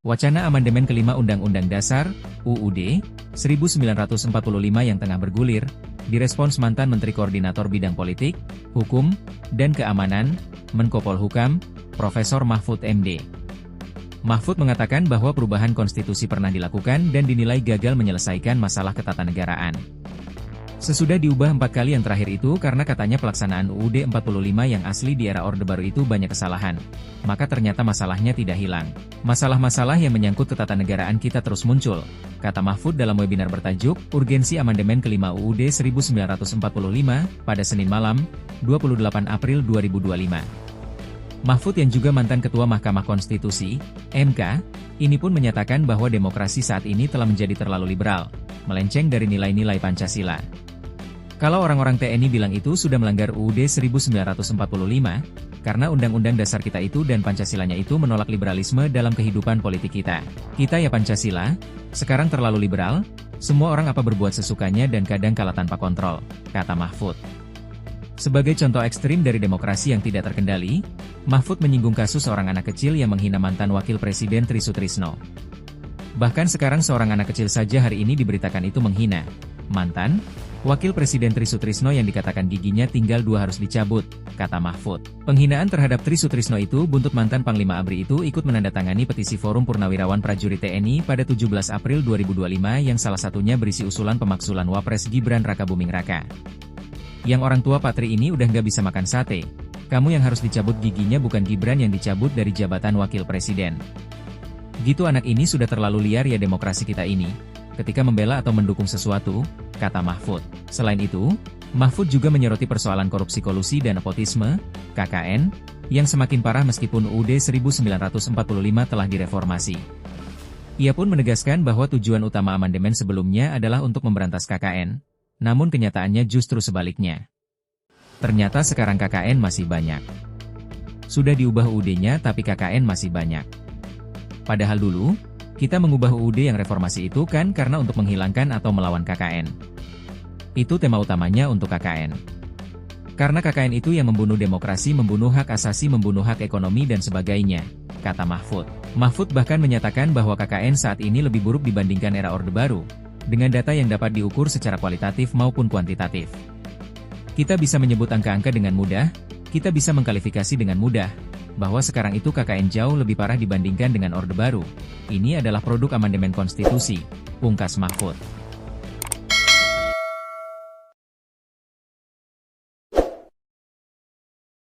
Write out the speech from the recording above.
Wacana amandemen kelima Undang-Undang Dasar, UUD, 1945 yang tengah bergulir, direspons mantan Menteri Koordinator Bidang Politik, Hukum, dan Keamanan, Menko Polhukam, Profesor Mahfud MD. Mahfud mengatakan bahwa perubahan konstitusi pernah dilakukan dan dinilai gagal menyelesaikan masalah ketatanegaraan. Sesudah diubah 4 kali yang terakhir itu karena katanya pelaksanaan UUD 45 yang asli di era Orde Baru itu banyak kesalahan. Maka ternyata masalahnya tidak hilang. Masalah-masalah yang menyangkut ketatanegaraan kita terus muncul, kata Mahfud dalam webinar bertajuk, Urgensi Amandemen Kelima UUD 1945, pada Senin malam, 28 April 2025. Mahfud yang juga mantan Ketua Mahkamah Konstitusi, MK, ini pun menyatakan bahwa demokrasi saat ini telah menjadi terlalu liberal, melenceng dari nilai-nilai Pancasila. Kalau orang-orang TNI bilang itu sudah melanggar UUD 1945, karena Undang-Undang Dasar kita itu dan Pancasilanya itu menolak liberalisme dalam kehidupan politik kita. Kita ya Pancasila, sekarang terlalu liberal, semua orang apa berbuat sesukanya dan kadang kala tanpa kontrol, kata Mahfud. Sebagai contoh ekstrim dari demokrasi yang tidak terkendali, Mahfud menyinggung kasus seorang anak kecil yang menghina mantan Wakil Presiden Tri Sutrisno. Bahkan sekarang seorang anak kecil saja hari ini diberitakan itu menghina mantan Wakil Presiden Tri Sutrisno yang dikatakan giginya tinggal 2 harus dicabut, kata Mahfud. Penghinaan terhadap Tri Sutrisno itu buntut mantan Panglima ABRI itu ikut menandatangani petisi Forum Purnawirawan Prajurit TNI pada 17 April 2025 yang salah satunya berisi usulan pemaksulan Wapres Gibran Rakabuming Raka. Yang orang tua Patri ini udah nggak bisa makan sate. Kamu yang harus dicabut giginya bukan Gibran yang dicabut dari jabatan Wakil Presiden. Gitu anak ini sudah terlalu liar ya demokrasi kita ini, ketika membela atau mendukung sesuatu, kata Mahfud. Selain itu, Mahfud juga menyoroti persoalan korupsi kolusi dan nepotisme, KKN, yang semakin parah meskipun UUD 1945 telah direformasi. Ia pun menegaskan bahwa tujuan utama amandemen sebelumnya adalah untuk memberantas KKN, namun kenyataannya justru sebaliknya. Ternyata sekarang KKN masih banyak. Sudah diubah UUD-nya tapi KKN masih banyak. Padahal dulu, kita mengubah UUD yang reformasi itu kan karena untuk menghilangkan atau melawan KKN. Itu tema utamanya untuk KKN. Karena KKN itu yang membunuh demokrasi, membunuh hak asasi, membunuh hak ekonomi dan sebagainya, kata Mahfud. Mahfud bahkan menyatakan bahwa KKN saat ini lebih buruk dibandingkan era Orde Baru, dengan data yang dapat diukur secara kualitatif maupun kuantitatif. Kita bisa menyebut angka-angka dengan mudah, kita bisa mengkalifikasi dengan mudah, bahwa sekarang itu KKN jauh lebih parah dibandingkan dengan Orde Baru. Ini adalah produk amandemen konstitusi, pungkas Mahfud.